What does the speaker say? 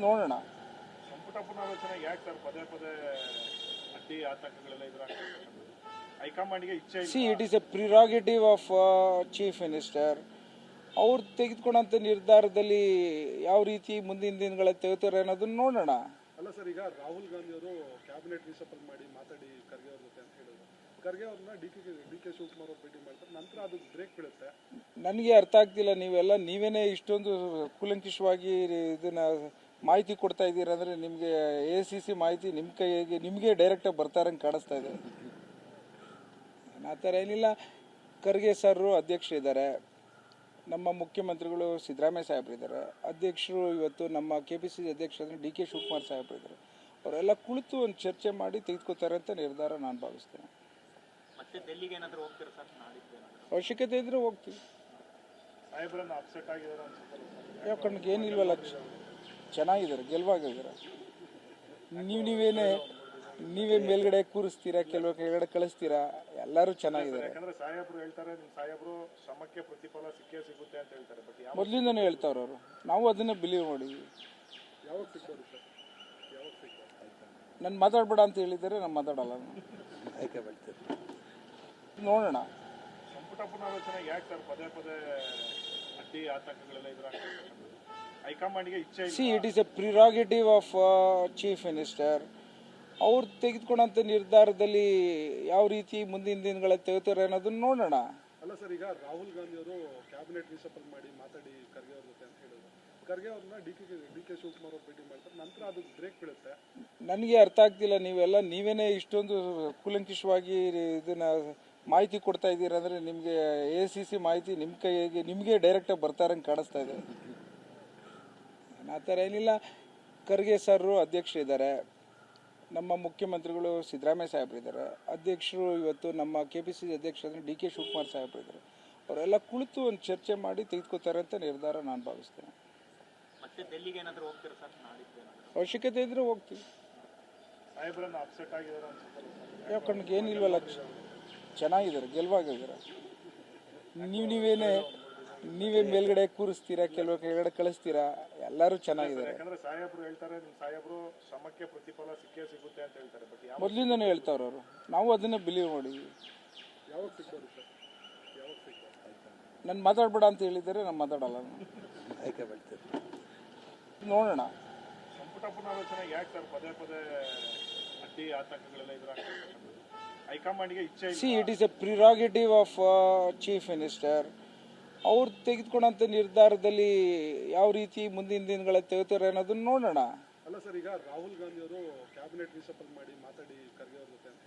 ನೋಡೋಣ. ಸಂಪುಟ ಪುನಾರಚನೆ ಯಾಕೆ ಸರ್ ಪದೇ ಪದೇ ಅಡ್ಡಿ ಆತಂಕಗಳೆಲ್ಲ ಎದುರಾಗ್ತದೆ? ಹೈಕಮಾಂಡ್ಗೆ ಇಚ್ಛೆ ಇಲ್ಲ. It is a prerogative of chief minister. ಅವ್ರು ತೆಗೆದುಕೊಂಡಂಥ ನಿರ್ಧಾರದಲ್ಲಿ ಯಾವ ರೀತಿ ಮುಂದಿನ ದಿನಗಳಲ್ಲಿ ತೆಗೆದುತ್ತಾರೆ ಅನ್ನೋದನ್ನ ನೋಡೋಣ. ಅಲ್ಲ ಸರ್, ಈಗ ರಾಹುಲ್ ಗಾಂಧಿ ಅವರು ಕ್ಯಾಬಿನೆಟ್ ರೀಸಫಲ್ ಮಾಡಿ ಮಾತಾಡಿ ಖರ್ಗೆ ಅವ್ರ ಜೊತೆ ಅಂತ ಹೇಳಿದ್ರು. ಖರ್ಗೆ ಅವ್ರನ್ನ ಡಿ ಕೆ ಶಿವಕುಮಾರ್ ಅವ್ರು ಭೇಟಿ ಮಾಡ್ತಾರೆ, ನಂತರ ಅದು ಬ್ರೇಕ್ ಬೀಳುತ್ತೆ. ನನಗೆ ಅರ್ಥ ಆಗ್ತಿಲ್ಲ, ನೀವೇನೇ ಇಷ್ಟೊಂದು ಕೂಲಂಕಷವಾಗಿ ಇದನ್ನ ಮಾಹಿತಿ ಕೊಡ್ತಾ ಇದ್ದೀರಾ ಅಂದರೆ ನಿಮಗೆ ACC ಮಾಹಿತಿ ನಿಮ್ಮ ಕೈಗೆ ನಿಮಗೆ ಡೈರೆಕ್ಟಾಗಿ ಬರ್ತಾರಂಗೆ ಕಾಣಿಸ್ತಾ ಇದೆ. ಆ ಥರ ಏನಿಲ್ಲ. ಖರ್ಗೆ ಸರ್ ಅಧ್ಯಕ್ಷರಿದ್ದಾರೆ, ನಮ್ಮ ಮುಖ್ಯಮಂತ್ರಿಗಳು ಸಿದ್ದರಾಮಯ್ಯ ಸಾಹೇಬರಿದ್ದಾರೆ, ಅಧ್ಯಕ್ಷರು ಇವತ್ತು ನಮ್ಮ KPCC ಅಧ್ಯಕ್ಷರು DK ಶಿವಕುಮಾರ್ ಸಾಹೇಬರಿದ್ದಾರೆ. ಅವರೆಲ್ಲ ಕುಳಿತು ಒಂದು ಚರ್ಚೆ ಮಾಡಿ ತೆಗೆದುಕೋತಾರೆ ಅಂತ ನಿರ್ಧಾರ ನಾನು ಭಾವಿಸ್ತೇನೆ. ಮತ್ತೆ ಡೆಲ್ಲಿಗೆ ಏನಾದರೂ ಹೋಗ್ತೀರಾ ಸರ್? ನಾಡಿದ್ದು ಅವಶ್ಯಕತೆ ಇದ್ರೆ ಹೋಗ್ತೀವಿ. ಸಾಹೇಬ್ರನ್ನ ಅಪ್ಸೆಟ್ ಆಗಿದ್ದಾರೆ ಅನ್ಸುತ್ತೆ. ಯಾಕಂದ್ರೆ ಏನಿಲ್ವಲ್ಲ, ಚೆನ್ನಾಗಿದ್ದಾರೆ, ಗೆಲುವಾಗಿದ್ದಾರೆ. ನೀವೇ ಮೇಲ್ಗಡೆ ಕೂರಿಸ್ತೀರಾ, ಕೆಲವು ಕೆಳಗಡೆ ಕಳಿಸ್ತೀರಾ, ಎಲ್ಲರೂ ಚೆನ್ನಾಗಿದ್ದಾರೆ. ಯಾಕಂದ್ರೆ ಸಾಹೇಬ್ರು ಹೇಳ್ತಾರೆ, ನಿಮ್ ಸಾಹೇಬ್ರು ಶ್ರಮಕ್ಕೆ ಪ್ರತಿಫಲ ಸಿಕ್ಕೇ ಸಿಗುತ್ತೆ ಅಂತ ಹೇಳ್ತಾರೆ. ಬಟ್ ಮೊದಲಿಂದನೇ ಹೇಳ್ತಾವ್ರ ಅವರು, ನಾವು ಅದನ್ನ ಬಿಲೀವ್ ಮಾಡಿದ್ವಿ. ಯಾವಾಗ ಸಿಗ್ಬೋದು ಸರ್? ಯಾವಾಗ ಸಿಗ್ಬೋದು? ನಾನು ಮಾತಾಡ್ಬೇಡ ಅಂತ ಹೇಳಿದರೆ ನಾನು ಮಾತಾಡಲ್ಲ. ನೋಡೋಣ. ಸಂಪುಟ ಪುನಾರಚನೆ ಯಾಕೆ ಸರ್ ಪದೇ ಪದೇ ಅಡ್ಡಿ ಆತಂಕಗಳೆಲ್ಲ ಎದುರಾಗ್ತದೆ? ಹೈಕಮಾಂಡ್ಗೆ ಇಚ್ಛೆ ಇಲ್ಲ. It is a prerogative of chief minister. ಅವ್ರು ತೆಗೆದುಕೊಂಡಂಥ ನಿರ್ಧಾರದಲ್ಲಿ ಯಾವ ರೀತಿ ಮುಂದಿನ ದಿನಗಳಲ್ಲಿ ತೆಗೆದುತ್ತಾರೆ ಅನ್ನೋದನ್ನ ನೋಡೋಣ. ಅಲ್ಲ ಸರ್, ಈಗ ರಾಹುಲ್ ಗಾಂಧಿ ಅವರು ಕ್ಯಾಬಿನೆಟ್ ರೀಸಫಲ್ ಮಾಡಿ ಮಾತಾಡಿ ಖರ್ಗೆ ಅವ್ರ ಜೊತೆ ಅಂತ ಹೇಳಿದ್ರು. ಖರ್ಗೆ ಅವ್ರನ್ನ ಡಿ ಕೆ ಶಿವಕುಮಾರ್ ಅವ್ರು ಭೇಟಿ ಮಾಡ್ತಾರೆ, ನಂತರ ಅದು ಬ್ರೇಕ್ ಬೀಳುತ್ತೆ. ನನಗೆ ಅರ್ಥ ಆಗ್ತಿಲ್ಲ, ನೀವೇನೇ ಇಷ್ಟೊಂದು ಕೂಲಂಕಷವಾಗಿ ಇದನ್ನ ಮಾಹಿತಿ ಕೊಡ್ತಾ ಇದ್ದೀರಾ ಅಂದರೆ ನಿಮಗೆ ACC ಮಾಹಿತಿ ನಿಮ್ಮ ಕೈಗೆ ನಿಮಗೆ ಡೈರೆಕ್ಟಾಗಿ ಬರ್ತಾರಂಗೆ ಕಾಣಿಸ್ತಾ ಇದೆ. ಆ ಥರ ಏನಿಲ್ಲ. ಖರ್ಗೆ ಸರ್ ಅಧ್ಯಕ್ಷರಿದ್ದಾರೆ, ನಮ್ಮ ಮುಖ್ಯಮಂತ್ರಿಗಳು ಸಿದ್ದರಾಮಯ್ಯ ಸಾಹೇಬರಿದ್ದಾರೆ, ಅಧ್ಯಕ್ಷರು ಇವತ್ತು ನಮ್ಮ KPCC ಅಧ್ಯಕ್ಷರು DK ಶಿವಕುಮಾರ್ ಸಾಹೇಬರಿದ್ದಾರೆ. ಅವರೆಲ್ಲ ಕುಳಿತು ಒಂದು ಚರ್ಚೆ ಮಾಡಿ ತೆಗೆದುಕೋತಾರೆ ಅಂತ ನಿರ್ಧಾರ ನಾನು ಭಾವಿಸ್ತೇನೆ. ಮತ್ತೆ ಡೆಲ್ಲಿಗೆ ಏನಾದರೂ ಹೋಗ್ತೀರಾ ಸರ್? ನಾಡಿದ್ದು ಅವಶ್ಯಕತೆ ಇದ್ರೆ ಹೋಗ್ತೀವಿ. ಸಾಹೇಬ್ರನ್ನ ಅಪ್ಸೆಟ್ ಆಗಿದ್ದಾರೆ ಅನ್ಸುತ್ತೆ. ಯಾಕಂದ್ರೆ ಏನಿಲ್ವಲ್ಲ, ಚೆನ್ನಾಗಿದ್ದಾರೆ, ಗೆಲುವಾಗಿದ್ದಾರೆ. ನೀವೇ ಮೇಲ್ಗಡೆ ಕೂರಿಸ್ತೀರಾ, ಕೆಲವು ಕೆಳಗಡೆ ಕಳಿಸ್ತೀರಾ, ಎಲ್ಲರೂ ಚೆನ್ನಾಗಿದ್ದಾರೆ. ಯಾಕಂದ್ರೆ ಸಾಹೇಬ್ರು ಹೇಳ್ತಾರೆ, ನಿಮ್ ಸಾಹೇಬ್ರು ಶ್ರಮಕ್ಕೆ ಪ್ರತಿಫಲ ಸಿಕ್ಕೇ ಸಿಗುತ್ತೆ ಅಂತ ಹೇಳ್ತಾರೆ. ಬಟ್ ಮೊದಲಿಂದನೇ ಹೇಳ್ತಾವ್ರ ಅವರು, ನಾವು ಅದನ್ನ ಬಿಲೀವ್ ಮಾಡಿದ್ವಿ. ಯಾವಾಗ ಸಿಗ್ಬೋದು ಸರ್? ಯಾವಾಗ ಸಿಗ್ಬೋದು? ನಾನು ಮಾತಾಡ್ಬೇಡ ಅಂತ ಹೇಳಿದರೆ ನಾನು ಮಾತಾಡಲ್ಲ. ನೋಡೋಣ. ಸಂಪುಟ ಪುನಾರಚನೆ ಯಾಕೆ ಸರ್ ಪದೇ ಪದೇ ಅಡ್ಡಿ ಆತಂಕಗಳೆಲ್ಲ ಎದುರಾಗ್ತದೆ? ಹೈಕಮಾಂಡ್ಗೆ ಇಚ್ಛೆ ಇಲ್ಲ. It is a prerogative of chief minister. ಅವ್ರು ತೆಗೆದುಕೊಂಡಂಥ ನಿರ್ಧಾರದಲ್ಲಿ ಯಾವ ರೀತಿ ಮುಂದಿನ ದಿನಗಳಲ್ಲಿ ತೆಗೆದುತ್ತಾರೆ ಅನ್ನೋದನ್ನ ನೋಡೋಣ. ಅಲ್ಲ ಸರ್, ಈಗ ರಾಹುಲ್ ಗಾಂಧಿ ಅವರು ಕ್ಯಾಬಿನೆಟ್ ರೀಸಫಲ್ ಮಾಡಿ ಮಾತಾಡಿ ಖರ್ಗೆ ಅವ್ರ ಜೊತೆ ಅಂತ